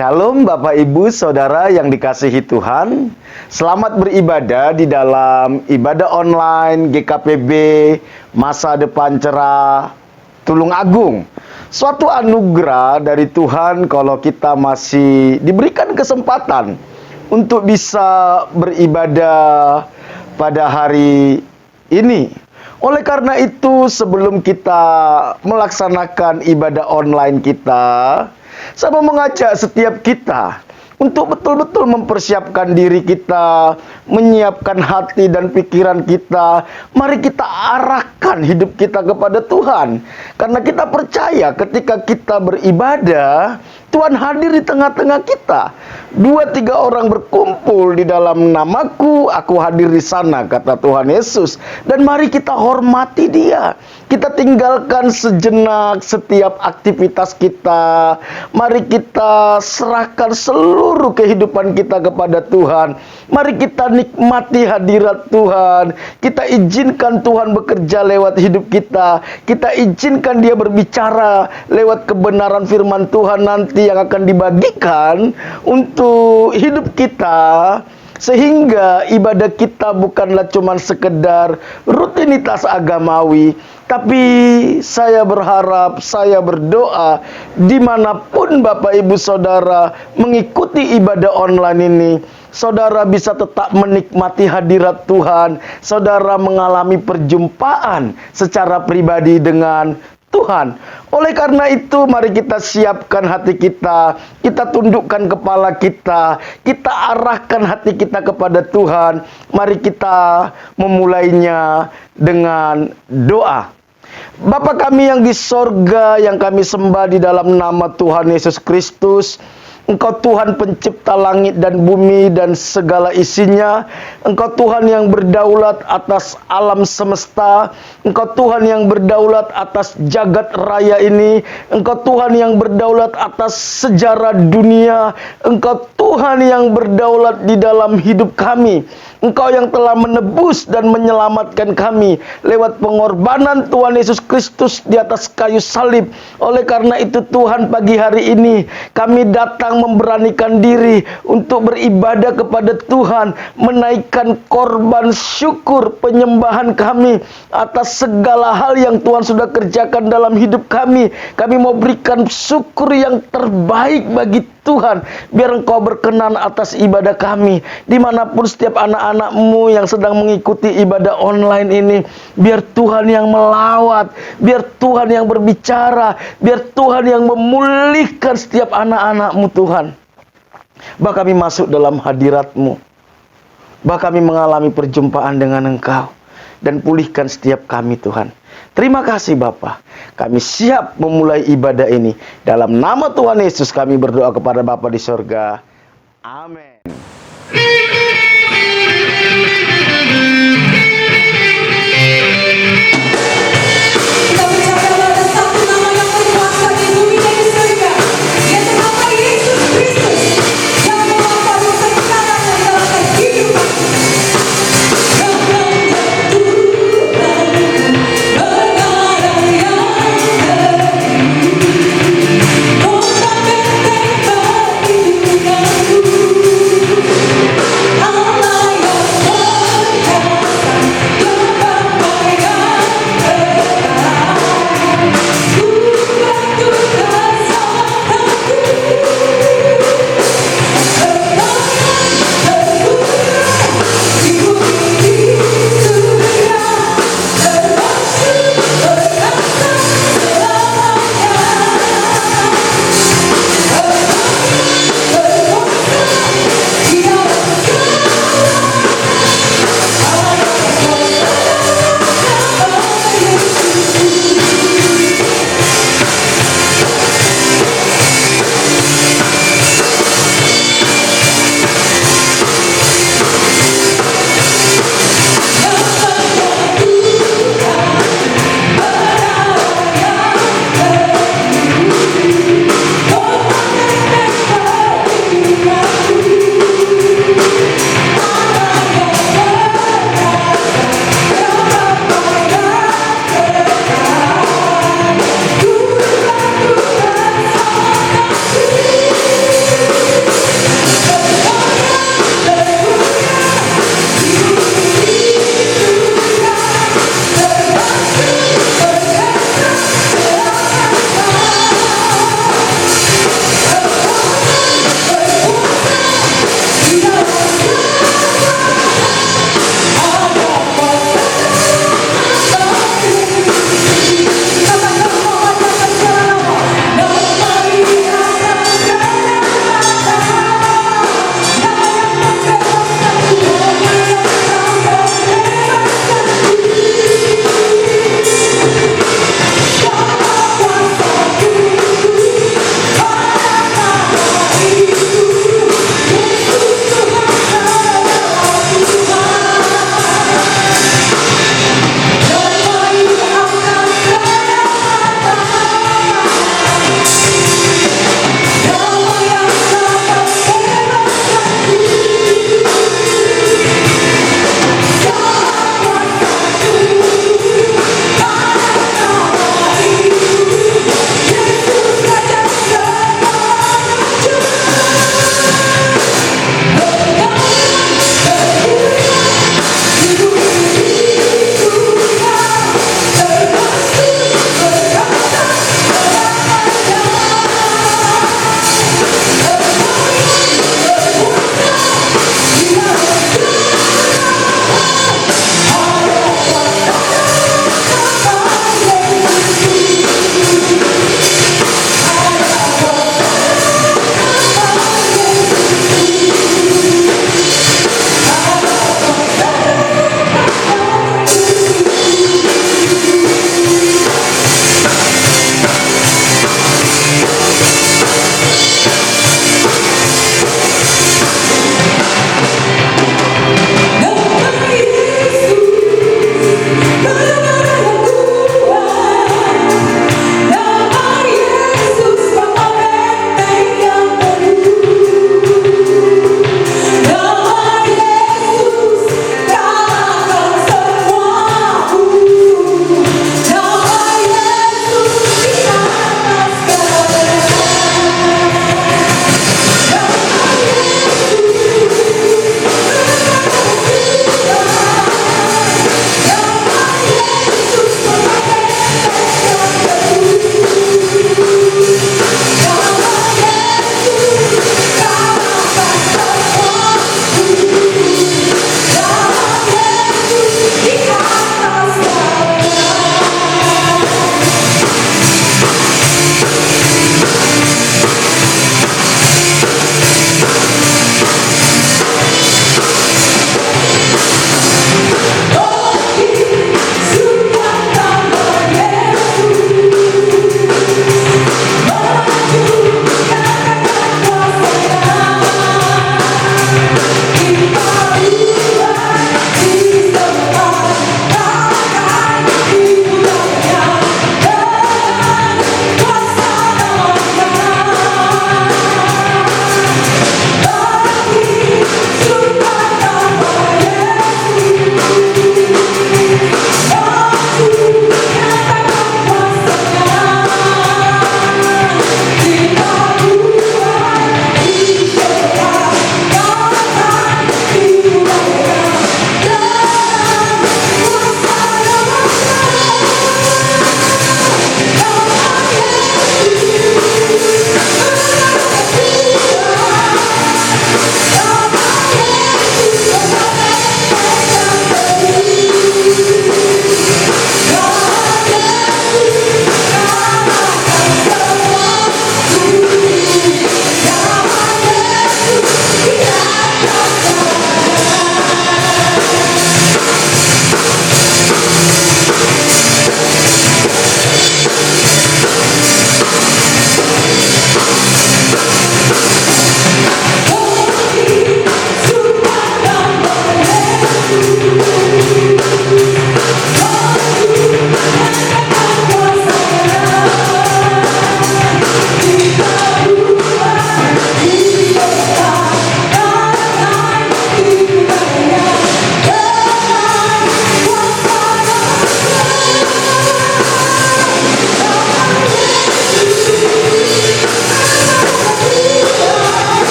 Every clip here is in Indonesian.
Shalom Bapak Ibu Saudara yang dikasihi Tuhan. Selamat beribadah di dalam ibadah online GKPB Masa Depan Cerah Tulungagung. Suatu anugerah dari Tuhan kalau kita masih diberikan kesempatan untuk bisa beribadah pada hari ini. Oleh karena itu, sebelum kita melaksanakan ibadah online kita, saya mau mengajak setiap kita untuk betul-betul mempersiapkan diri kita, menyiapkan hati dan pikiran kita. Mari kita arahkan hidup kita kepada Tuhan. Karena kita percaya ketika kita beribadah, Tuhan hadir di tengah-tengah kita. 2-3 orang berkumpul di dalam namaku, aku hadir di sana, kata Tuhan Yesus. Dan mari kita hormati Dia. Kita tinggalkan sejenak setiap aktivitas kita. Mari kita serahkan seluruh kehidupan kita kepada Tuhan. Mari kita nikmati hadirat Tuhan. Kita izinkan Tuhan bekerja lewat hidup kita. Kita izinkan Dia berbicara lewat kebenaran firman Tuhan nanti yang akan dibagikan untuk hidup kita. Sehingga ibadah kita bukanlah cuma sekedar rutinitas agamawi, tapi saya berharap, saya berdoa dimanapun Bapak Ibu Saudara mengikuti ibadah online ini, saudara bisa tetap menikmati hadirat Tuhan, saudara mengalami perjumpaan secara pribadi dengan Tuhan. Oleh karena itu, mari kita siapkan hati kita, kita tundukkan kepala kita, kita arahkan hati kita kepada Tuhan. Mari kita memulainya dengan doa. Bapa kami yang di sorga, yang kami sembah di dalam nama Tuhan Yesus Kristus. Engkau Tuhan pencipta langit dan bumi dan segala isinya. Engkau Tuhan yang berdaulat atas alam semesta. Engkau Tuhan yang berdaulat atas jagat raya ini. Engkau Tuhan yang berdaulat atas sejarah dunia. Engkau Tuhan yang berdaulat di dalam hidup kami. Engkau yang telah menebus dan menyelamatkan kami lewat pengorbanan Tuhan Yesus Kristus di atas kayu salib. Oleh karena itu Tuhan, pagi hari ini kami datang memberanikan diri untuk beribadah kepada Tuhan, menaikkan korban syukur penyembahan kami atas segala hal yang Tuhan sudah kerjakan dalam hidup kami. Kami mau berikan syukur yang terbaik bagi Tuhan, biar Engkau berkenan atas ibadah kami. Dimanapun setiap anak-anak-Mu yang sedang mengikuti ibadah online ini, biar Tuhan yang melawat, biar Tuhan yang berbicara, biar Tuhan yang memulihkan setiap anak-anak-Mu Tuhan. Bah kami masuk dalam hadirat-Mu, bah kami mengalami perjumpaan dengan Engkau, dan pulihkan setiap kami Tuhan. Terima kasih Bapa. Kami siap memulai ibadah ini. Dalam nama Tuhan Yesus kami berdoa kepada Bapa di sorga. Amin. Aku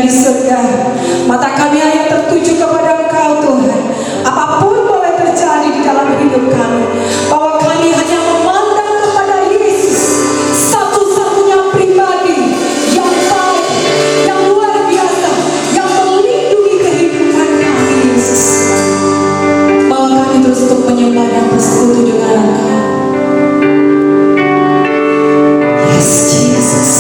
di surga. Mata kami hanya tertuju kepada Engkau Tuhan. Apapun boleh terjadi di dalam hidup kami, bahwa kami hanya memandang kepada Yesus, satu-satunya pribadi yang baik, yang luar biasa, yang melindungi kehidupan kami, Yesus. Bahwa kami terus untuk menyembah dan bersekutu dengan Engkau. Yes, Jesus.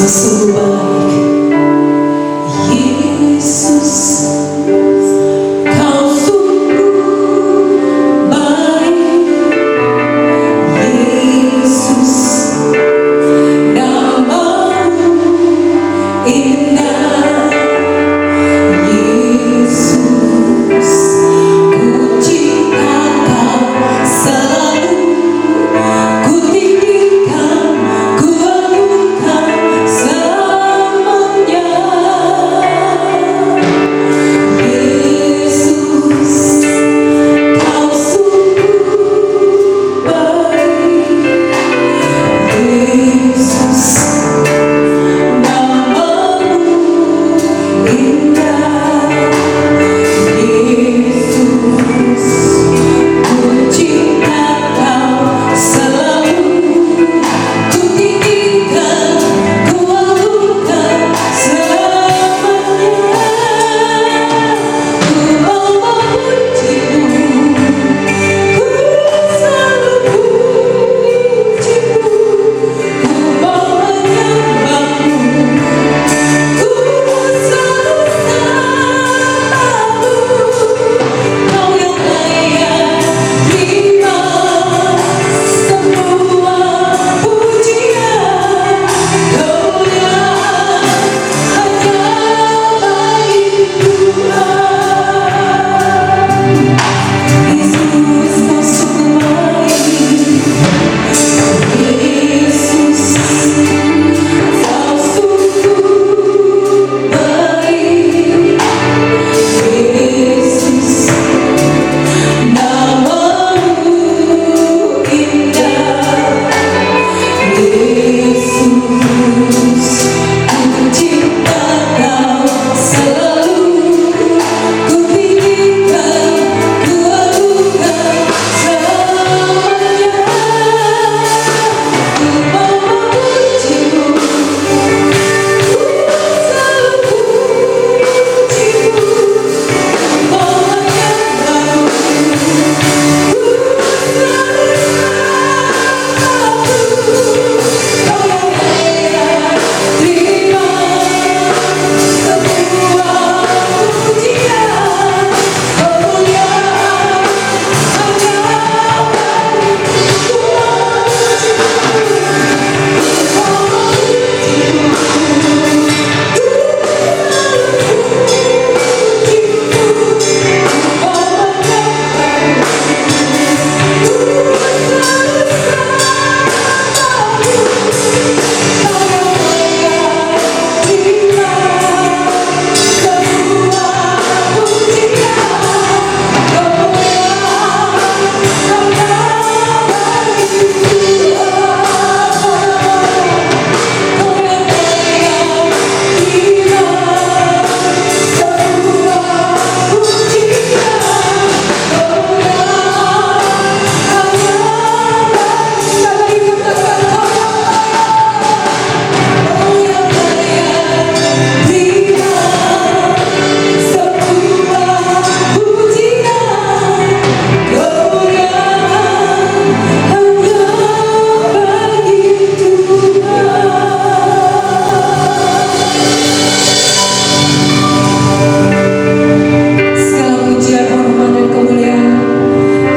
Sungguh baik, Yesus, Kau sungguh baik, Yesus, nama-Mu indah, Yesus, ku cinta Kau selalu, ku tinggikan, ku agungkan selamanya. Yesus, Kau sungguh baik, Yesus, nama-Mu indah, Yesus, ku cinta Kau selalu, ku tinggikan, ku agungkan selamanya. Ku mau memuji-Mu, ku selalu puji-Mu, ku mau menyembah-Mu, ku selalu sembah-Mu. Kau yang layak terima semua pujian, kemuliaan hanya bagi Tuhan. Yesus, Kau sungguh baik, Yesus, Kau sungguh baik, Yesus, nama-Mu indah, Yesus, ku cinta Kau selalu, ku tinggikan, ku agungkan selamanya. Ku mau memuji-Mu, ku selalu puji-Mu, mau menyembah-Mu, ku selalu sembah-Mu. Kau yang layak terima semua pujian, kemuliaan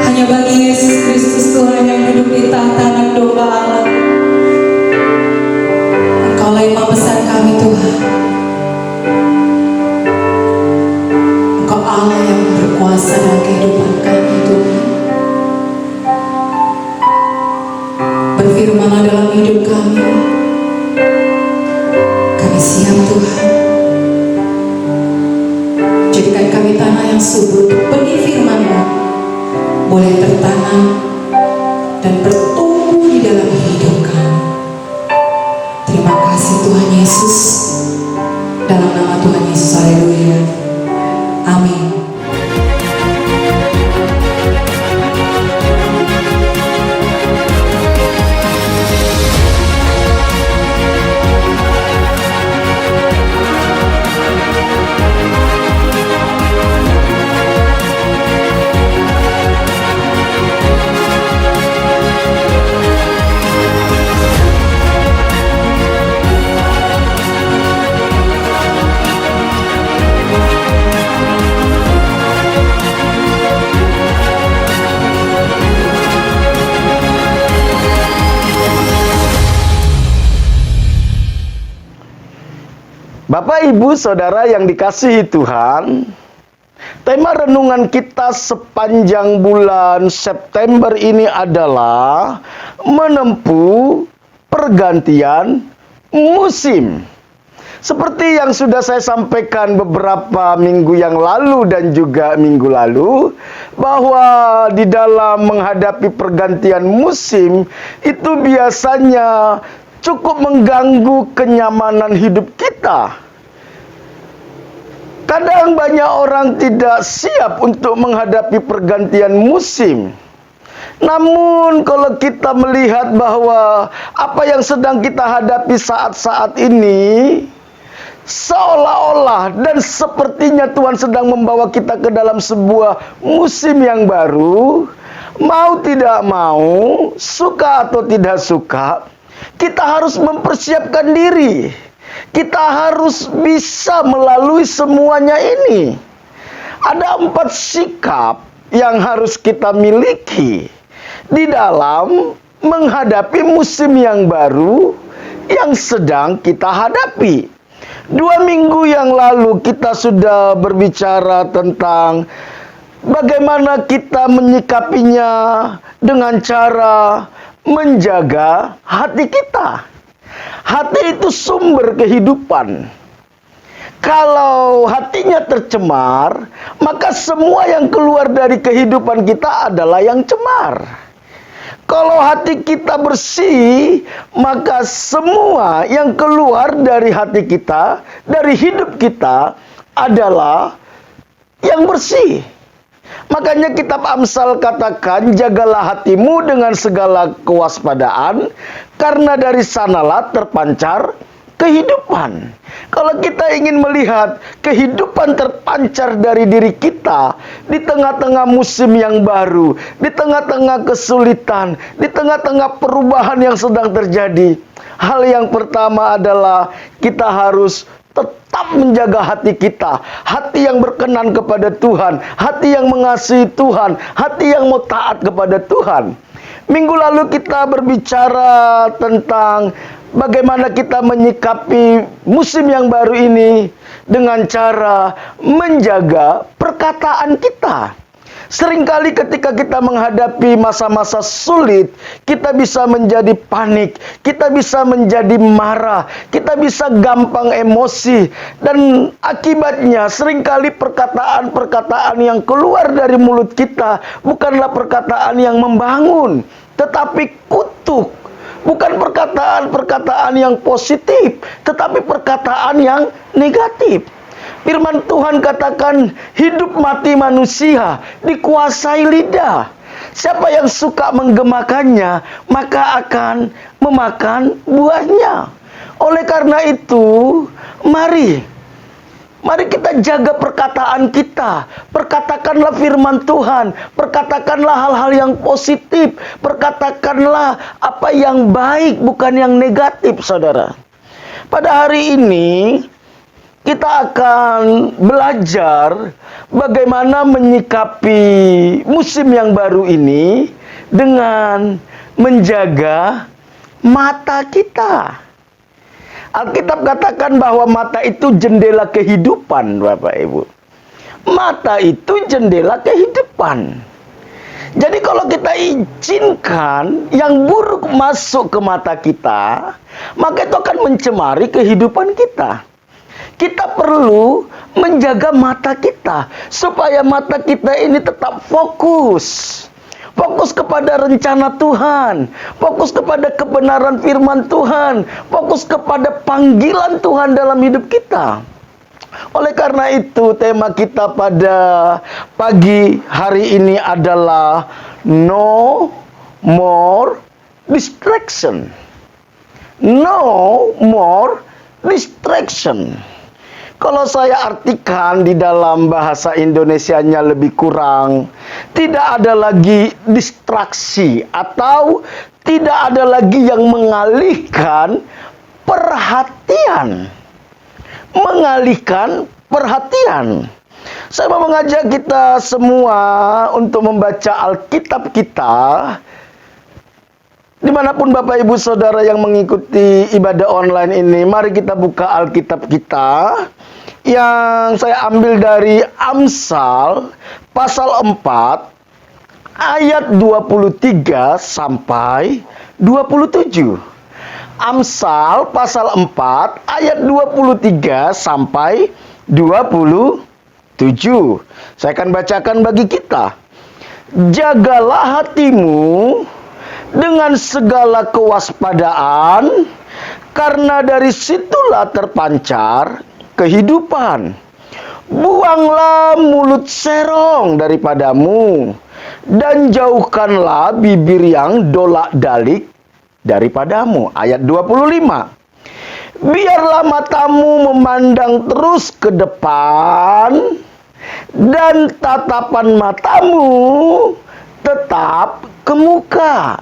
hanya bagi berkuasa dalam kehidupan kami, Tuhan. Berfirman dalam hidup kami. Kami siap, Tuhan. Jadikan kami tanah yang subur untuk benih boleh tertanam dan bertumbuh di dalam hidup kami. Terima kasih Tuhan Yesus. Dalam nama Tuhan Yesus, haleluya. Amin. Bapak, Ibu, Saudara yang dikasihi Tuhan, tema renungan kita sepanjang bulan September ini adalah menempuh pergantian musim. Seperti yang sudah saya sampaikan beberapa minggu yang lalu dan juga minggu lalu, bahwa di dalam menghadapi pergantian musim itu biasanya cukup mengganggu kenyamanan hidup kita. Kadang banyak orang tidak siap untuk menghadapi pergantian musim. Namun kalau kita melihat bahwa apa yang sedang kita hadapi saat-saat ini, seolah-olah dan sepertinya Tuhan sedang membawa kita ke dalam sebuah musim yang baru. Mau tidak mau, suka atau tidak suka, kita harus mempersiapkan diri. Kita harus bisa melalui semuanya ini. Ada 4 sikap yang harus kita miliki di dalam menghadapi musim yang baru yang sedang kita hadapi. 2 minggu yang lalu kita sudah berbicara tentang bagaimana kita menyikapinya dengan cara menjaga hati kita. Hati itu sumber kehidupan. Kalau hatinya tercemar, maka semua yang keluar dari kehidupan kita adalah yang cemar. Kalau hati kita bersih, maka semua yang keluar dari hati kita, dari hidup kita adalah yang bersih. Makanya kitab Amsal katakan, jagalah hatimu dengan segala kewaspadaan, karena dari sanalah terpancar kehidupan. Kalau kita ingin melihat kehidupan terpancar dari diri kita di tengah-tengah musim yang baru, di tengah-tengah kesulitan, di tengah-tengah perubahan yang sedang terjadi, hal yang pertama adalah kita harus tetap menjaga hati kita. Hati yang berkenan kepada Tuhan, hati yang mengasihi Tuhan, hati yang mau taat kepada Tuhan. Minggu lalu kita berbicara tentang bagaimana kita menyikapi musim yang baru ini dengan cara menjaga perkataan kita. Seringkali ketika kita menghadapi masa-masa sulit, kita bisa menjadi panik, kita bisa menjadi marah, kita bisa gampang emosi, dan akibatnya seringkali perkataan-perkataan yang keluar dari mulut kita bukanlah perkataan yang membangun, tetapi kutuk. Bukan perkataan-perkataan yang positif, tetapi perkataan yang negatif. Firman Tuhan katakan, hidup mati manusia dikuasai lidah. Siapa yang suka menggemakannya, maka akan memakan buahnya. Oleh karena itu, mari kita jaga perkataan kita. Perkatakanlah firman Tuhan. Perkatakanlah hal-hal yang positif. Perkatakanlah apa yang baik, bukan yang negatif, saudara. Pada hari ini, kita akan belajar bagaimana menyikapi musim yang baru ini dengan menjaga mata kita. Alkitab katakan bahwa mata itu jendela kehidupan, Bapak Ibu. Mata itu jendela kehidupan. Jadi kalau kita izinkan yang buruk masuk ke mata kita, maka itu akan mencemari kehidupan kita. Kita perlu menjaga mata kita supaya mata kita ini tetap fokus. Fokus kepada rencana Tuhan, fokus kepada kebenaran firman Tuhan, fokus kepada panggilan Tuhan dalam hidup kita. Oleh karena itu, tema kita pada pagi hari ini adalah No More Distraction. No more distraction. Kalau saya artikan di dalam bahasa Indonesianya lebih kurang, tidak ada lagi distraksi atau tidak ada lagi yang mengalihkan perhatian. Mengalihkan perhatian. Saya mau mengajak kita semua untuk membaca Alkitab kita. Dimanapun Bapak Ibu Saudara yang mengikuti ibadah online ini, mari kita buka Alkitab kita yang saya ambil dari Amsal pasal 4 ayat 23 sampai 27. Amsal pasal 4 ayat 23 sampai 27. Saya akan bacakan bagi kita. Jagalah hatimu dengan segala kewaspadaan, karena dari situlah terpancar kehidupan. Buanglah mulut serong daripadamu, dan jauhkanlah bibir yang dolak-dalik daripadamu. Ayat 25. Biarlah matamu memandang terus ke depan, dan tatapan matamu tetap ke muka.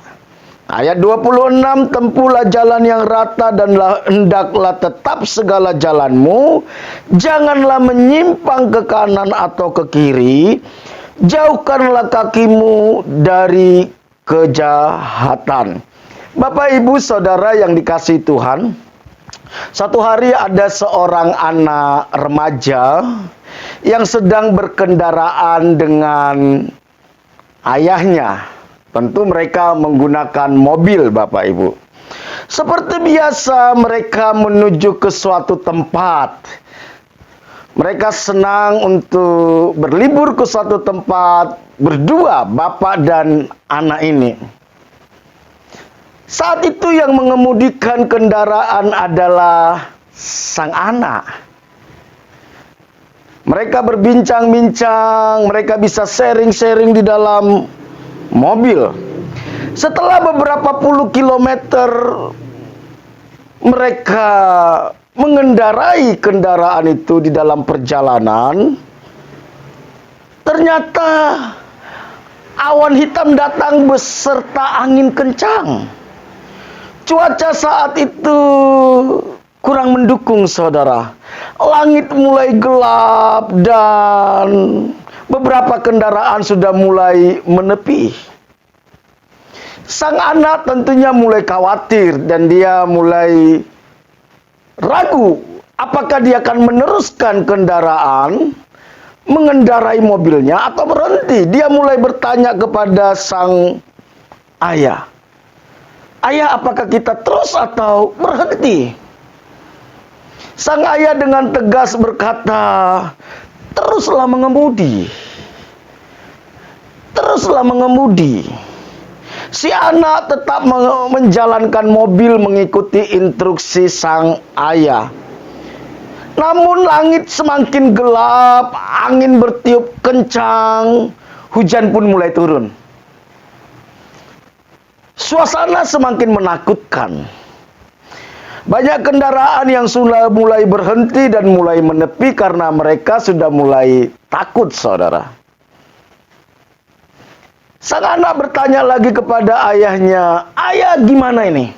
Ayat 26, tempuhlah jalan yang rata dan hendaklah tetap segala jalanmu. Janganlah menyimpang ke kanan atau ke kiri. Jauhkanlah kakimu dari kejahatan. Bapak Ibu Saudara yang dikasihi Tuhan, satu hari ada seorang anak remaja yang sedang berkendaraan dengan ayahnya. Tentu mereka menggunakan mobil, Bapak Ibu. Seperti biasa mereka menuju ke suatu tempat. Mereka senang untuk berlibur ke suatu tempat berdua, bapak dan anak ini. Saat itu yang mengemudikan kendaraan adalah sang anak. Mereka berbincang-bincang, mereka bisa sharing-sharing di dalam mobil. Setelah beberapa puluh kilometer mereka mengendarai kendaraan itu di dalam perjalanan, ternyata awan hitam datang beserta angin kencang. Cuaca saat itu kurang mendukung, saudara. Langit mulai gelap dan beberapa kendaraan sudah mulai menepi. Sang anak tentunya mulai khawatir dan dia mulai ragu apakah dia akan meneruskan kendaraan, mengendarai mobilnya atau berhenti. Dia mulai bertanya kepada sang ayah. Ayah, apakah kita terus atau berhenti? Sang ayah dengan tegas berkata, teruslah mengemudi. Teruslah mengemudi. Si anak tetap menjalankan mobil mengikuti instruksi sang ayah. Namun langit semakin gelap, angin bertiup kencang, hujan pun mulai turun. Suasana semakin menakutkan. Banyak kendaraan yang sudah mulai berhenti dan mulai menepi karena mereka sudah mulai takut, saudara. Sang anak bertanya lagi kepada ayahnya, ayah gimana ini?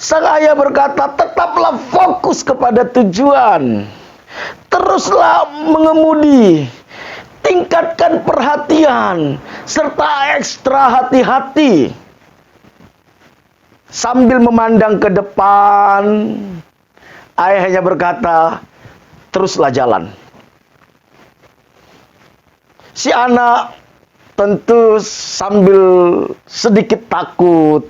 Sang ayah berkata, tetaplah fokus kepada tujuan. Teruslah mengemudi. Tingkatkan perhatian serta ekstra hati-hati. Sambil memandang ke depan, ayahnya berkata, teruslah jalan. Si anak tentu sambil sedikit takut,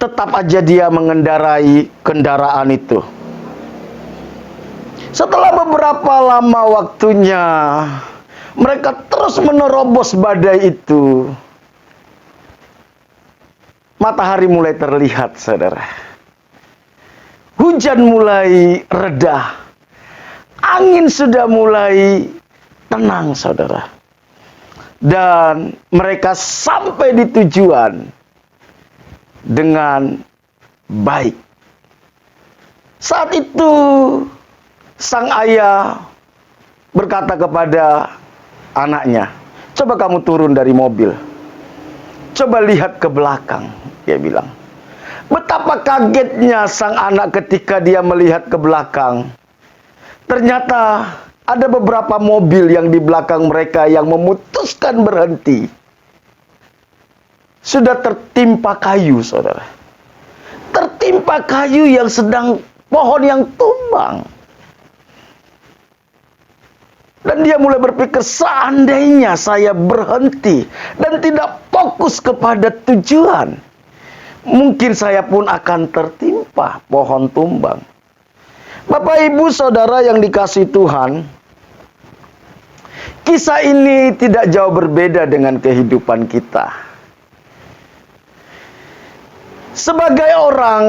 tetap aja dia mengendarai kendaraan itu. Setelah beberapa lama waktunya, Mereka terus menerobos badai itu. Matahari mulai terlihat, saudara. Hujan mulai reda. Angin sudah mulai tenang, saudara. Dan mereka sampai di tujuan dengan baik. Saat itu sang ayah berkata kepada anaknya, "Coba kamu turun dari mobil. Coba lihat ke belakang," dia bilang. Betapa kagetnya sang anak ketika dia melihat ke belakang. Ternyata ada beberapa mobil yang di belakang mereka yang memutuskan berhenti. Sudah tertimpa kayu, saudara. Tertimpa kayu yang sedang pohon yang tumbang. Dan dia mulai berpikir, seandainya saya berhenti dan tidak fokus kepada tujuan, mungkin saya pun akan tertimpa pohon tumbang. Bapak, Ibu, Saudara yang dikasihi Tuhan, kisah ini tidak jauh berbeda dengan kehidupan kita. Sebagai orang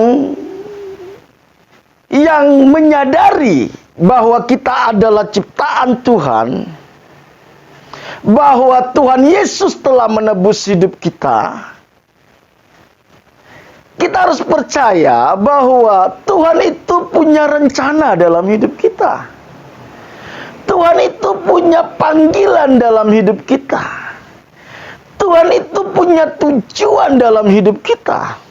yang menyadari bahwa kita adalah ciptaan Tuhan, bahwa Tuhan Yesus telah menebus hidup kita, kita harus percaya bahwa Tuhan itu punya rencana dalam hidup kita. Tuhan itu punya panggilan dalam hidup kita. Tuhan itu punya tujuan dalam hidup kita.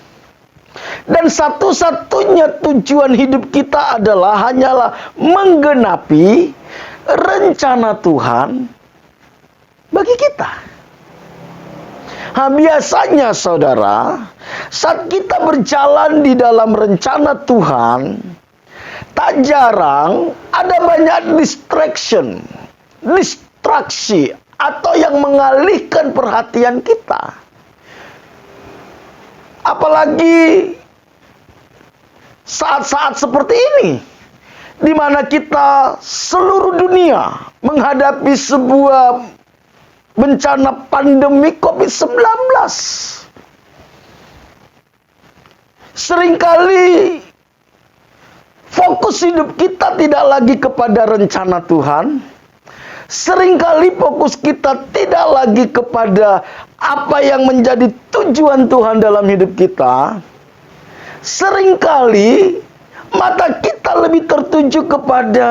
Dan satu-satunya tujuan hidup kita hanyalah menggenapi rencana Tuhan bagi kita. Biasanya, saudara, saat kita berjalan di dalam rencana Tuhan, tak jarang ada banyak distraksi, atau yang mengalihkan perhatian kita. Apalagi saat-saat seperti ini, di mana kita seluruh dunia menghadapi sebuah bencana pandemi COVID-19. Seringkali fokus hidup kita tidak lagi kepada rencana Tuhan. Seringkali fokus kita tidak lagi kepada apa yang menjadi tujuan Tuhan dalam hidup kita. Seringkali mata kita lebih tertuju kepada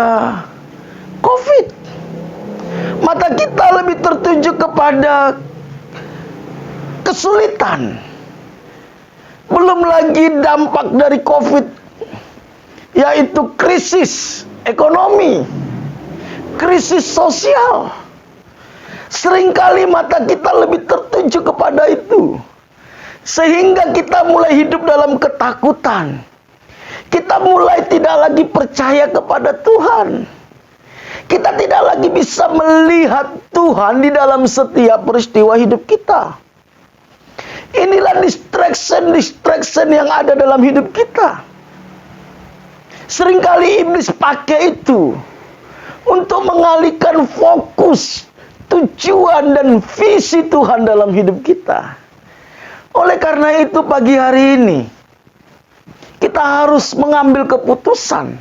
COVID. Mata kita lebih tertuju kepada kesulitan. Belum lagi dampak dari COVID, yaitu krisis ekonomi, krisis sosial. Seringkali mata kita lebih tertuju kepada itu, sehingga kita mulai hidup dalam ketakutan. Kita mulai tidak lagi percaya kepada Tuhan. Kita tidak lagi bisa melihat Tuhan di dalam setiap peristiwa hidup kita. Inilah distraction yang ada dalam hidup kita. Seringkali iblis pakai itu untuk mengalihkan fokus, tujuan dan visi Tuhan dalam hidup kita. Oleh karena itu pagi hari ini kita harus mengambil keputusan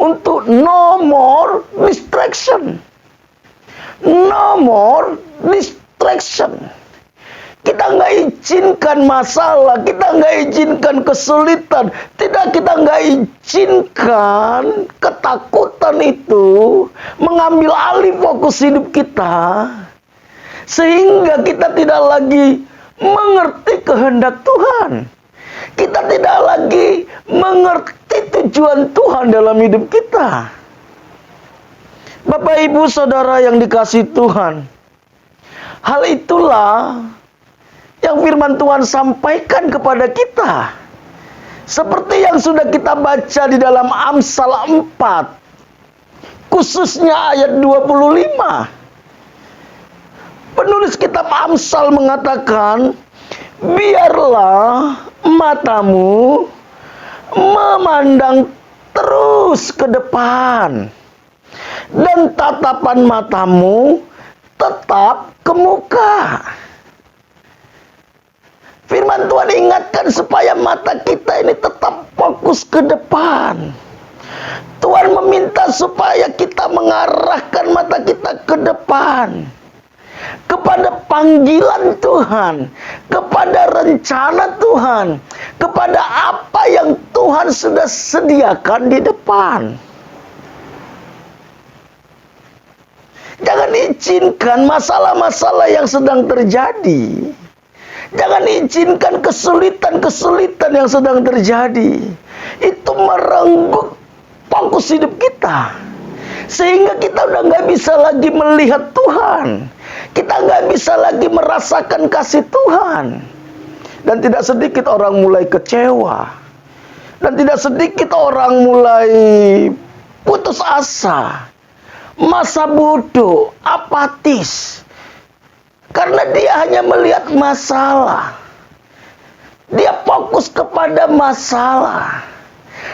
untuk no more distraction. No more distraction. Kita nggak izinkan masalah, kita nggak izinkan kesulitan, kita nggak izinkan ketakutan itu mengambil alih fokus hidup kita, sehingga kita tidak lagi mengerti kehendak Tuhan. Kita tidak lagi mengerti tujuan Tuhan dalam hidup kita. Bapak, Ibu, Saudara yang dikasihi Tuhan, hal itulah yang firman Tuhan sampaikan kepada kita. Seperti yang sudah kita baca di dalam Amsal 4, khususnya ayat 25. Penulis kitab Amsal mengatakan, biarlah matamu memandang terus ke depan, dan tatapan matamu tetap ke muka. Firman Tuhan ingatkan supaya mata kita ini tetap fokus ke depan. Tuhan meminta supaya kita mengarahkan mata kita ke depan, kepada panggilan Tuhan, kepada rencana Tuhan, kepada apa yang Tuhan sudah sediakan di depan. Jangan izinkan masalah-masalah yang sedang terjadi, jangan izinkan kesulitan-kesulitan yang sedang terjadi itu merenggut fokus hidup kita, sehingga kita udah gak bisa lagi melihat Tuhan, kita gak bisa lagi merasakan kasih Tuhan. Dan tidak sedikit orang mulai kecewa, dan tidak sedikit orang mulai putus asa, masa bodoh, apatis, karena dia hanya melihat masalah, dia fokus kepada masalah.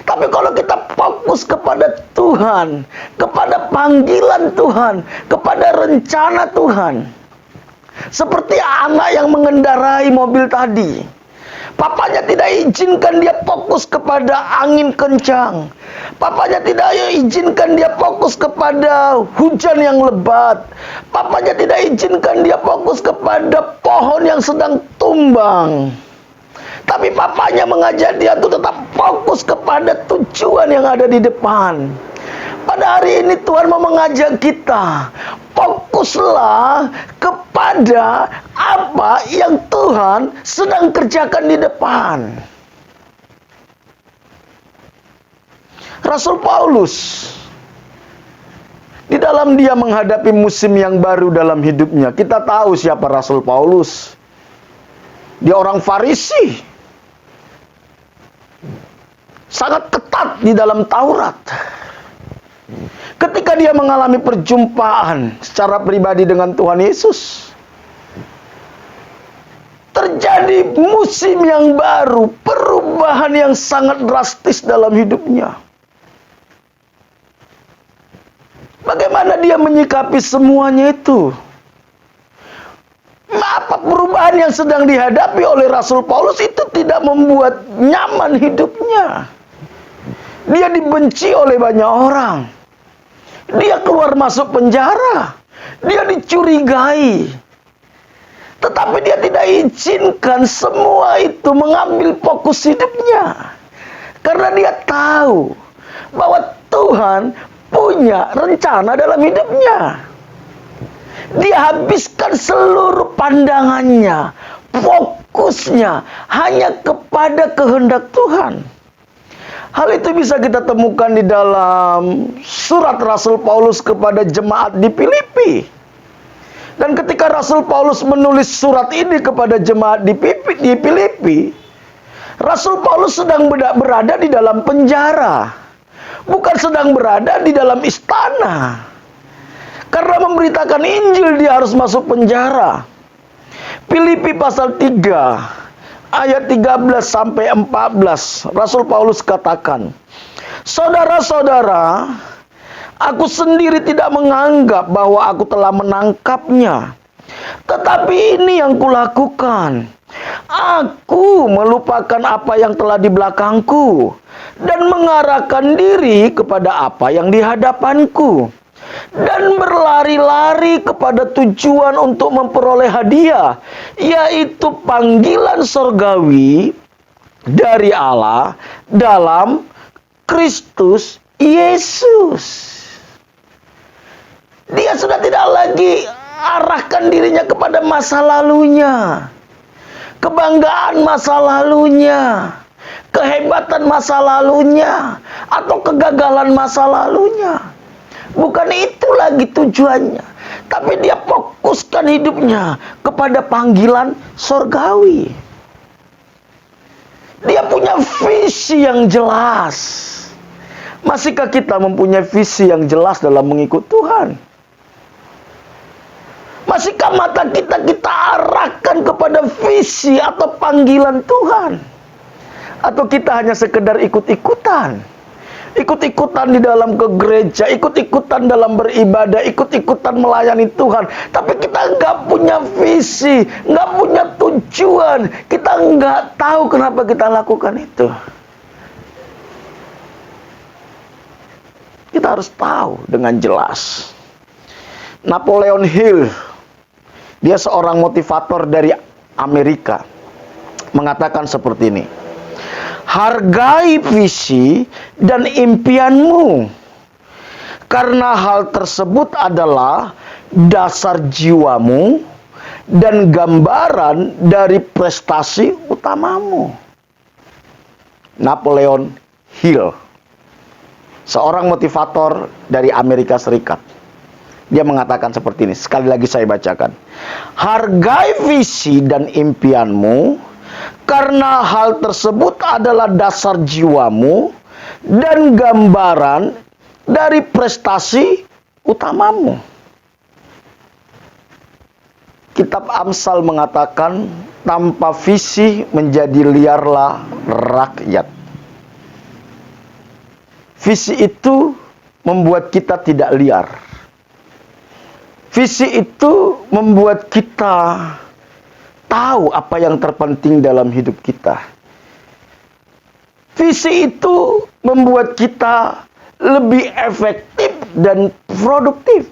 Tapi kalau kita fokus kepada Tuhan, kepada panggilan Tuhan, kepada rencana Tuhan, seperti anak yang mengendarai mobil tadi, papanya tidak izinkan dia fokus kepada angin kencang, papanya tidak izinkan dia fokus kepada hujan yang lebat, papanya tidak izinkan dia fokus kepada pohon yang sedang tumbang. Tapi papanya mengajak dia untuk tetap fokus kepada tujuan yang ada di depan. Pada hari ini Tuhan mau mengajak kita, fokuslah kepada apa yang Tuhan sedang kerjakan di depan. Rasul Paulus, di dalam dia menghadapi musim yang baru dalam hidupnya, kita tahu siapa Rasul Paulus. Dia orang Farisi, sangat ketat di dalam Taurat. Ketika dia mengalami perjumpaan secara pribadi dengan Tuhan Yesus, terjadi musim yang baru, perubahan yang sangat drastis dalam hidupnya. Bagaimana dia menyikapi semuanya itu? Apa perubahan yang sedang dihadapi oleh Rasul Paulus itu tidak membuat nyaman hidupnya. Dia dibenci oleh banyak orang. Dia keluar masuk penjara. Dia dicurigai. Tetapi dia tidak izinkan semua itu mengambil fokus hidupnya. Karena dia tahu bahwa Tuhan punya rencana dalam hidupnya. Dia habiskan seluruh pandangannya, fokusnya hanya kepada kehendak Tuhan. Hal itu bisa kita temukan di dalam surat Rasul Paulus kepada jemaat di Filipi. Dan ketika Rasul Paulus menulis surat ini kepada jemaat di Filipi, Rasul Paulus sedang berada di dalam penjara, bukan sedang berada di dalam istana. Karena memberitakan Injil dia harus masuk penjara. Filipi pasal 3 ayat 13 sampai 14, Rasul Paulus katakan, "Saudara-saudara, aku sendiri tidak menganggap bahwa aku telah menangkapnya. Tetapi ini yang kulakukan. Aku melupakan apa yang telah di belakangku dan mengarahkan diri kepada apa yang di hadapanku, dan berlari-lari kepada tujuan untuk memperoleh hadiah, yaitu panggilan surgawi dari Allah dalam Kristus Yesus." Dia sudah tidak lagi arahkan dirinya kepada masa lalunya, kebanggaan masa lalunya, kehebatan masa lalunya, atau kegagalan masa lalunya. Bukan itu lagi tujuannya. Tapi dia fokuskan hidupnya kepada panggilan surgawi. Dia punya visi yang jelas. Masihkah kita mempunyai visi yang jelas dalam mengikut Tuhan? Masihkah mata kita arahkan kepada visi atau panggilan Tuhan? Atau kita hanya sekedar ikut-ikutan? ikut-ikutan di dalam ke gereja, ikut-ikutan dalam beribadah, ikut-ikutan melayani Tuhan. Tapi kita nggak punya visi, nggak punya tujuan. Kita nggak tahu kenapa kita lakukan itu. Kita harus tahu dengan jelas. Napoleon Hill, dia seorang motivator dari Amerika, mengatakan seperti ini. Hargai visi dan impianmu, karena hal tersebut adalah dasar jiwamu dan gambaran dari prestasi utamamu. Napoleon Hill, seorang motivator dari Amerika Serikat. Dia mengatakan seperti ini. Sekali lagi saya bacakan. Hargai visi dan impianmu, karena hal tersebut adalah dasar jiwamu dan gambaran dari prestasi utamamu. Kitab Amsal mengatakan, tanpa visi menjadi liarlah rakyat. Visi itu membuat kita tidak liar. Visi itu membuat kita tahu apa yang terpenting dalam hidup kita. Visi itu membuat kita lebih efektif dan produktif.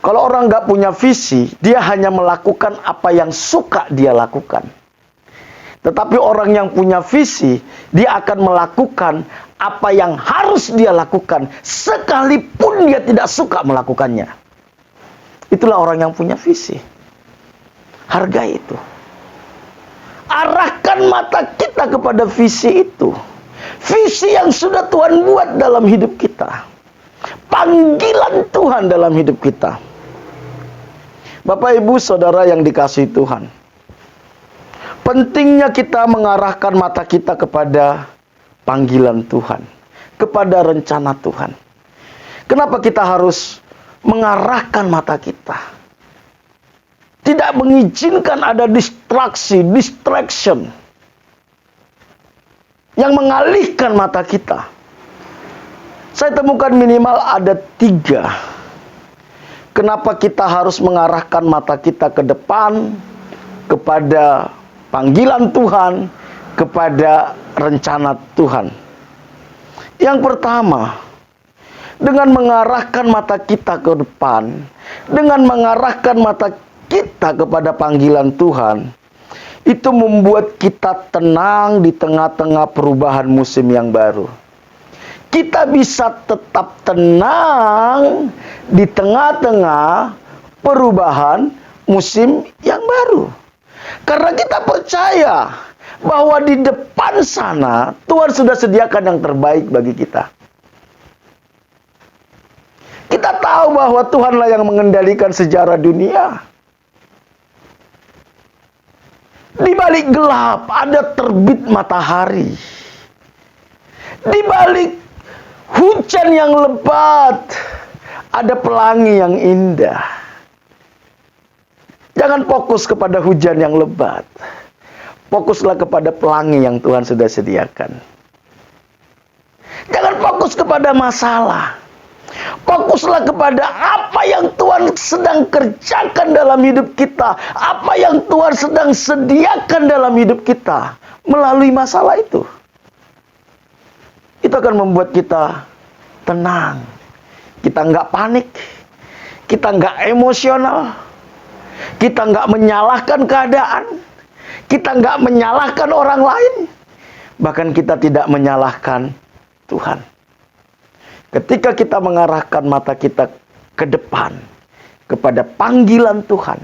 Kalau orang nggak punya visi, dia hanya melakukan apa yang suka dia lakukan. Tetapi orang yang punya visi, dia akan melakukan apa yang harus dia lakukan, sekalipun dia tidak suka melakukannya. Itulah orang yang punya visi. Hargai itu. Arahkan mata kita kepada visi itu. Visi yang sudah Tuhan buat dalam hidup kita. Panggilan Tuhan dalam hidup kita. Bapak, Ibu, Saudara yang dikasihi Tuhan. Pentingnya kita mengarahkan mata kita kepada panggilan Tuhan, kepada rencana Tuhan. Kenapa kita harus mengarahkan mata kita? Tidak mengizinkan ada distraction yang mengalihkan mata kita. Saya temukan minimal ada 3. Kenapa kita harus mengarahkan mata kita ke depan, kepada panggilan Tuhan, kepada rencana Tuhan. Yang pertama, dengan mengarahkan mata kita ke depan, dengan mengarahkan mata kita kepada panggilan Tuhan, itu membuat kita tenang di tengah-tengah perubahan musim yang baru. Kita bisa tetap tenang di tengah-tengah perubahan musim yang baru. Karena kita percaya bahwa di depan sana Tuhan sudah sediakan yang terbaik bagi kita. Kita tahu bahwa Tuhanlah yang mengendalikan sejarah dunia. Di balik gelap ada terbit matahari. Di balik hujan yang lebat ada pelangi yang indah. Jangan fokus kepada hujan yang lebat. Fokuslah kepada pelangi yang Tuhan sudah sediakan. Jangan fokus kepada masalah. Fokuslah kepada apa yang Tuhan sedang kerjakan dalam hidup kita. Apa yang Tuhan sedang sediakan dalam hidup kita melalui masalah itu. Itu akan membuat kita tenang. Kita nggak panik. Kita nggak emosional. Kita nggak menyalahkan keadaan. Kita nggak menyalahkan orang lain. Bahkan kita tidak menyalahkan Tuhan. Ketika kita mengarahkan mata kita ke depan, kepada panggilan Tuhan,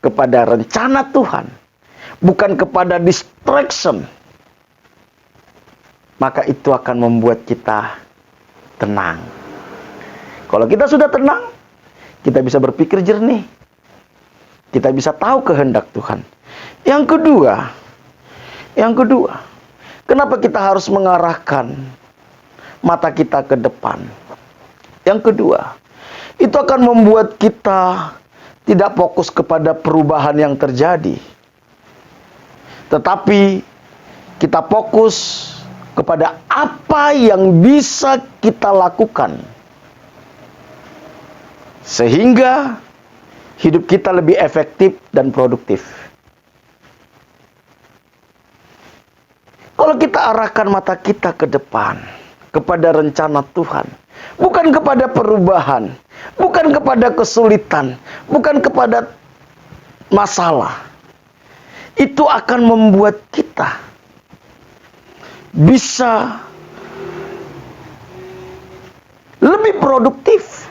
kepada rencana Tuhan, bukan kepada distraction, maka itu akan membuat kita tenang. Kalau kita sudah tenang, kita bisa berpikir jernih. Kita bisa tahu kehendak Tuhan. Yang kedua, kenapa kita harus mengarahkan mata kita ke depan? Yang kedua, itu akan membuat kita tidak fokus kepada perubahan yang terjadi, tetapi kita fokus kepada apa yang bisa kita lakukan, sehingga hidup kita lebih efektif dan produktif. Kalau kita arahkan mata kita ke depan, kepada rencana Tuhan, bukan kepada perubahan, bukan kepada kesulitan, bukan kepada masalah, itu akan membuat kita bisa lebih produktif,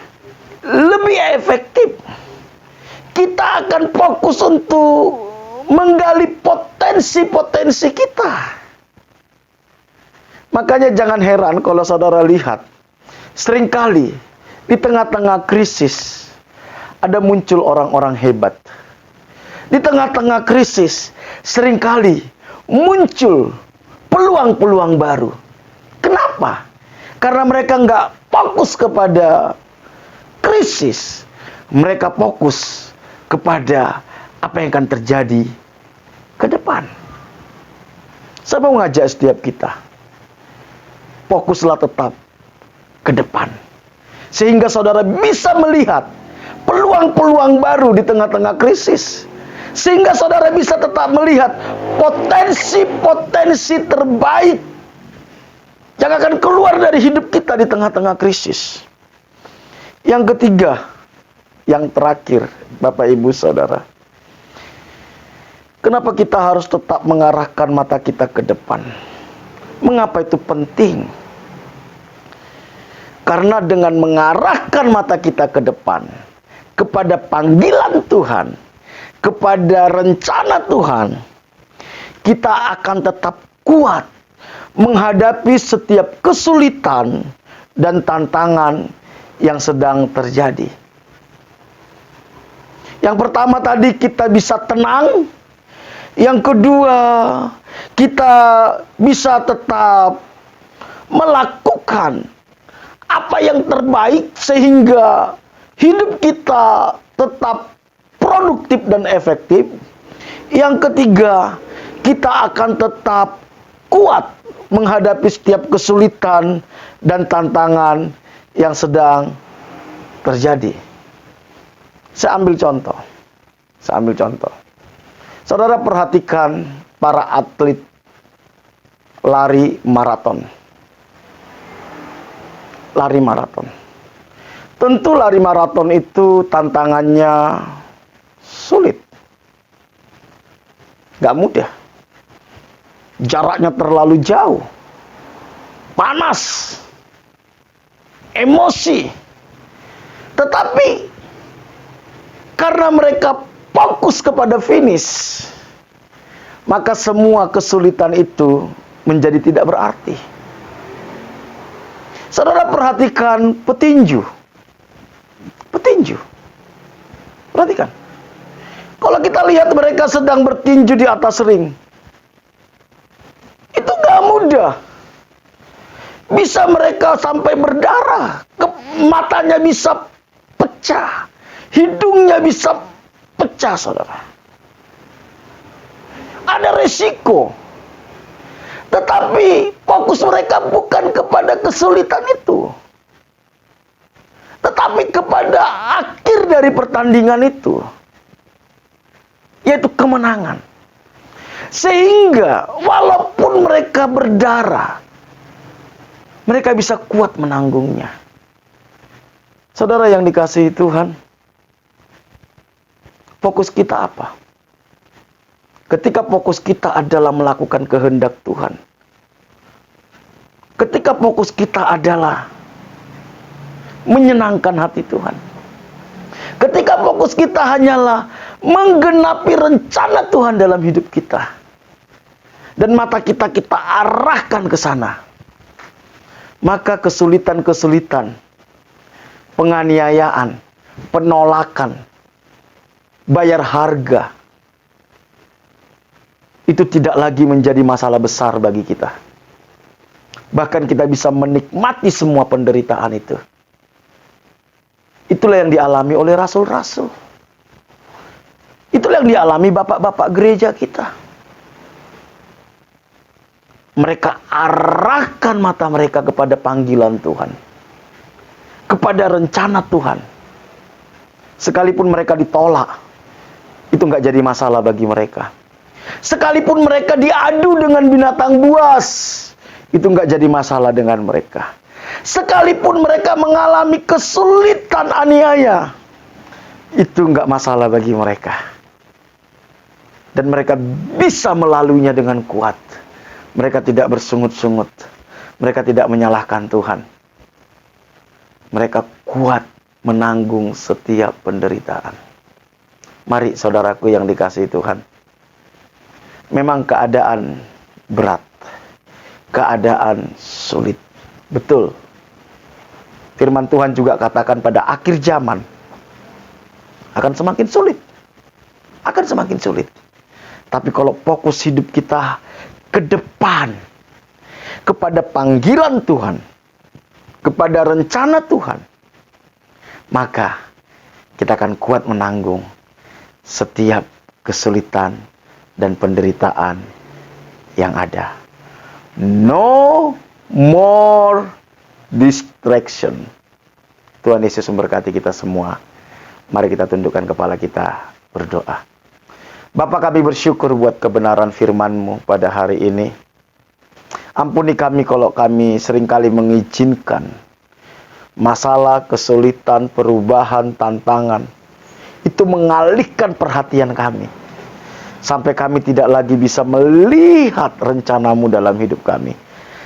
lebih efektif. Kita akan fokus untuk menggali potensi-potensi kita. Makanya jangan heran kalau saudara lihat, seringkali di tengah-tengah krisis ada muncul orang-orang hebat. Di tengah-tengah krisis seringkali muncul peluang-peluang baru. Kenapa? Karena mereka nggak fokus kepada krisis. Mereka fokus kepada apa yang akan terjadi ke depan. Saya mau ngajak setiap kita, fokuslah tetap ke depan. Sehingga saudara bisa melihat peluang-peluang baru di tengah-tengah krisis. Sehingga saudara bisa tetap melihat potensi-potensi terbaik yang akan keluar dari hidup kita di tengah-tengah krisis. Yang ketiga, yang terakhir, Bapak Ibu Saudara, kenapa kita harus tetap mengarahkan mata kita ke depan? Mengapa itu penting? Karena dengan mengarahkan mata kita ke depan, kepada panggilan Tuhan, kepada rencana Tuhan, kita akan tetap kuat menghadapi setiap kesulitan dan tantangan yang sedang terjadi. Yang pertama tadi, kita bisa tenang. Yang kedua, kita bisa tetap melakukan apa yang terbaik sehingga hidup kita tetap produktif dan efektif. Yang ketiga, kita akan tetap kuat menghadapi setiap kesulitan dan tantangan yang sedang terjadi. Saya ambil contoh. Saudara perhatikan para atlet lari maraton. Tentu lari maraton itu tantangannya sulit. Gak mudah. Jaraknya terlalu jauh. Panas. Emosi. Tetapi karena mereka fokus kepada finish, maka semua kesulitan itu menjadi tidak berarti. Saudara perhatikan petinju. Perhatikan. Kalau kita lihat mereka sedang bertinju di atas ring, itu gak mudah. Bisa mereka sampai berdarah, matanya bisa pecah, hidungnya bisa pecah, saudara. Ada resiko. Tetapi fokus mereka bukan kepada kesulitan itu, tetapi kepada akhir dari pertandingan itu, yaitu kemenangan. Sehingga walaupun mereka berdarah, mereka bisa kuat menanggungnya. Saudara yang dikasihi Tuhan, fokus kita apa? Ketika fokus kita adalah melakukan kehendak Tuhan, ketika fokus kita adalah menyenangkan hati Tuhan, ketika fokus kita hanyalah menggenapi rencana Tuhan dalam hidup kita, dan mata kita arahkan ke sana, maka kesulitan-kesulitan, penganiayaan, penolakan, bayar harga, itu tidak lagi menjadi masalah besar bagi kita. Bahkan kita bisa menikmati semua penderitaan itu. Itulah yang dialami oleh rasul-rasul. Itulah yang dialami bapak-bapak gereja kita. mereka arahkan mata mereka kepada panggilan Tuhan, kepada rencana Tuhan. Sekalipun mereka ditolak, itu nggak jadi masalah bagi mereka. Sekalipun mereka diadu dengan binatang buas, itu nggak jadi masalah dengan mereka. Sekalipun mereka mengalami kesulitan aniaya, itu nggak masalah bagi mereka. Dan mereka bisa melaluinya dengan kuat. Mereka tidak bersungut-sungut. Mereka tidak menyalahkan Tuhan. Mereka kuat menanggung setiap penderitaan. Mari saudaraku yang dikasihi Tuhan. Memang keadaan berat. Keadaan sulit. Betul. Firman Tuhan juga katakan pada akhir zaman akan semakin sulit. Akan semakin sulit. Tapi kalau fokus hidup kita ke depan, kepada panggilan Tuhan, kepada rencana Tuhan, maka kita akan kuat menanggung setiap kesulitan dan penderitaan yang ada. No more distraction. Tuhan Yesus memberkati kita semua. Mari kita tundukkan kepala kita, berdoa. Bapa, kami bersyukur buat kebenaran firman-Mu pada hari ini. Ampuni kami kalau kami seringkali mengizinkan masalah, kesulitan, perubahan, tantangan itu mengalihkan perhatian kami. Sampai kami tidak lagi bisa melihat rencana-Mu dalam hidup kami.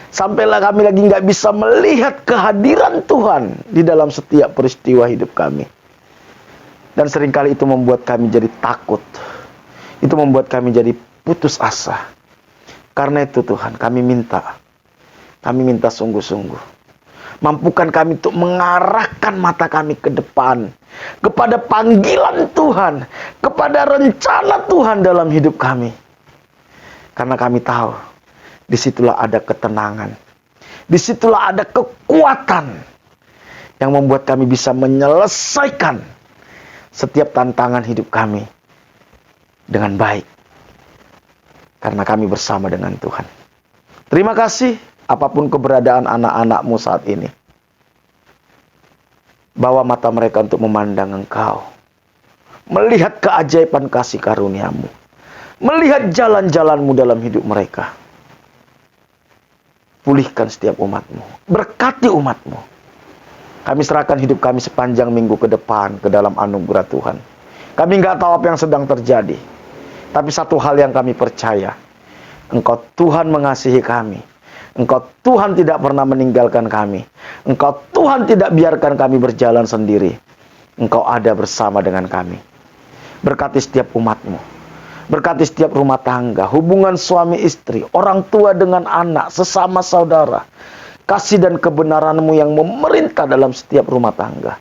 Sampailah kami lagi nggak bisa melihat kehadiran Tuhan di dalam setiap peristiwa hidup kami. Dan seringkali itu membuat kami jadi takut. Itu membuat kami jadi putus asa. Karena itu Tuhan, kami minta sungguh-sungguh. Mampukan kami untuk mengarahkan mata kami ke depan. Kepada panggilan Tuhan. Kepada rencana Tuhan dalam hidup kami. Karena kami tahu, disitulah ada ketenangan. Disitulah ada kekuatan. Yang membuat kami bisa menyelesaikan setiap tantangan hidup kami dengan baik. Karena kami bersama dengan Tuhan. Terima kasih apapun keberadaan anak-anak-Mu saat ini. Bawa mata mereka untuk memandang Engkau. Melihat keajaiban kasih karunia-Mu. Melihat jalan-jalan-Mu dalam hidup mereka. Pulihkan setiap umat-Mu. Berkati umat-Mu. Kami serahkan hidup kami sepanjang minggu ke depan ke dalam anugerah Tuhan. Kami nggak tahu apa yang sedang terjadi. Tapi satu hal yang kami percaya, Engkau Tuhan mengasihi kami. Engkau Tuhan tidak pernah meninggalkan kami. Engkau Tuhan tidak biarkan kami berjalan sendiri. Engkau ada bersama dengan kami. Berkati setiap umat-Mu. Berkati setiap rumah tangga, hubungan suami istri, orang tua dengan anak, sesama saudara. Kasih dan kebenaran-Mu yang memerintah dalam setiap rumah tangga.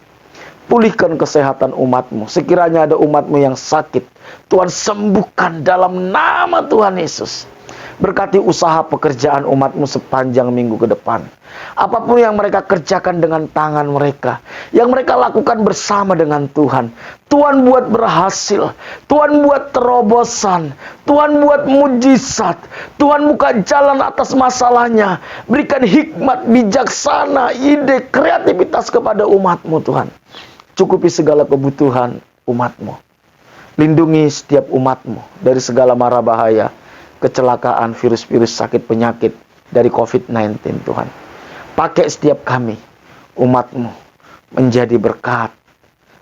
Pulihkan kesehatan umat-Mu. Sekiranya ada umat-Mu yang sakit, Tuhan sembuhkan dalam nama Tuhan Yesus. Berkati usaha pekerjaan umat-Mu sepanjang minggu ke depan. Apapun yang mereka kerjakan dengan tangan mereka, yang mereka lakukan bersama dengan Tuhan, Tuhan buat berhasil. Tuhan buat terobosan. Tuhan buat mujizat. Tuhan buka jalan atas masalahnya. Berikan hikmat, bijaksana, ide, kreativitas kepada umat-Mu Tuhan. Cukupi segala kebutuhan umat-Mu. Lindungi setiap umat-Mu dari segala mara bahaya, kecelakaan, virus-virus, sakit, penyakit dari COVID-19 Tuhan. Pakai setiap kami, umat-Mu, menjadi berkat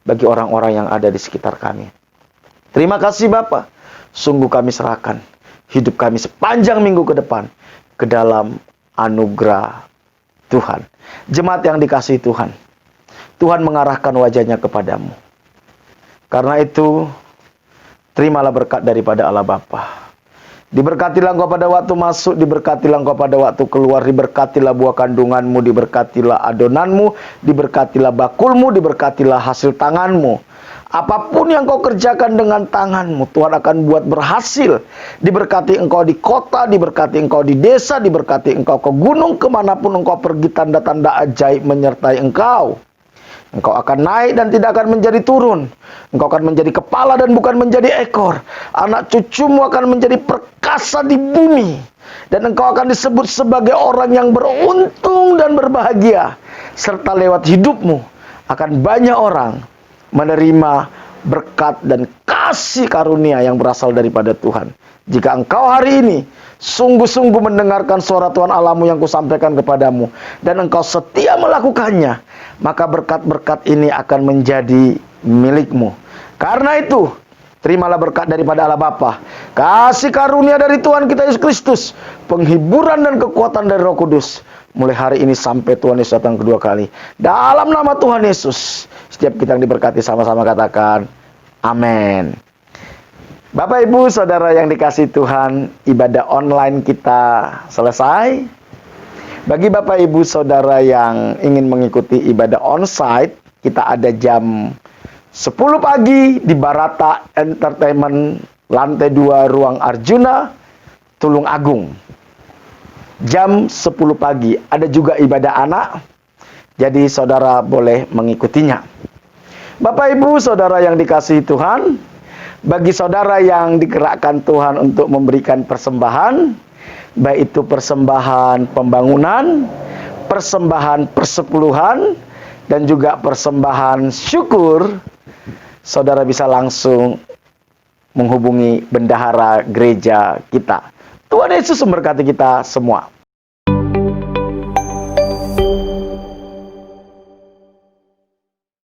bagi orang-orang yang ada di sekitar kami. Terima kasih Bapa. Sungguh kami serahkan hidup kami sepanjang minggu ke depan ke dalam anugerah Tuhan. Jemaat yang dikasihi Tuhan, Tuhan mengarahkan wajahnya kepadamu. Karena itu, terimalah berkat daripada Allah Bapa. Diberkatilah engkau pada waktu masuk, diberkatilah engkau pada waktu keluar, diberkatilah buah kandunganmu, diberkatilah adonanmu, diberkatilah bakulmu, diberkatilah hasil tanganmu. Apapun yang kau kerjakan dengan tanganmu, Tuhan akan buat berhasil. Diberkati engkau di kota, diberkati engkau di desa, diberkati engkau ke gunung, kemanapun engkau pergi, tanda-tanda ajaib menyertai engkau. Engkau akan naik dan tidak akan menjadi turun. Engkau akan menjadi kepala dan bukan menjadi ekor. Anak cucumu akan menjadi perkasa di bumi. Dan engkau akan disebut sebagai orang yang beruntung dan berbahagia. Serta lewat hidupmu akan banyak orang menerima berkat dan kasih karunia yang berasal daripada Tuhan. Jika engkau hari ini sungguh-sungguh mendengarkan suara Tuhan Allahmu yang kusampaikan kepadamu, dan engkau setia melakukannya, maka berkat-berkat ini akan menjadi milikmu. Karena itu, terimalah berkat daripada Allah Bapa, kasih karunia dari Tuhan kita Yesus Kristus, penghiburan dan kekuatan dari Roh Kudus, mulai hari ini sampai Tuhan Yesus datang kedua kali. Dalam nama Tuhan Yesus, setiap kita yang diberkati sama-sama katakan, amin. Bapak, Ibu, Saudara yang dikasihi Tuhan, ibadah online kita selesai. Bagi Bapak, Ibu, Saudara yang ingin mengikuti ibadah onsite, kita ada jam 10 pagi di Barata Entertainment, lantai 2, Ruang Arjuna, Tulung Agung. Jam 10 pagi, ada juga ibadah anak, jadi saudara boleh mengikutinya. Bapak, Ibu, Saudara yang dikasihi Tuhan, bagi saudara yang digerakkan Tuhan untuk memberikan persembahan, baik itu persembahan pembangunan, persembahan persepuluhan, dan juga persembahan syukur, saudara bisa langsung menghubungi bendahara gereja kita. Tuhan Yesus memberkati kita semua.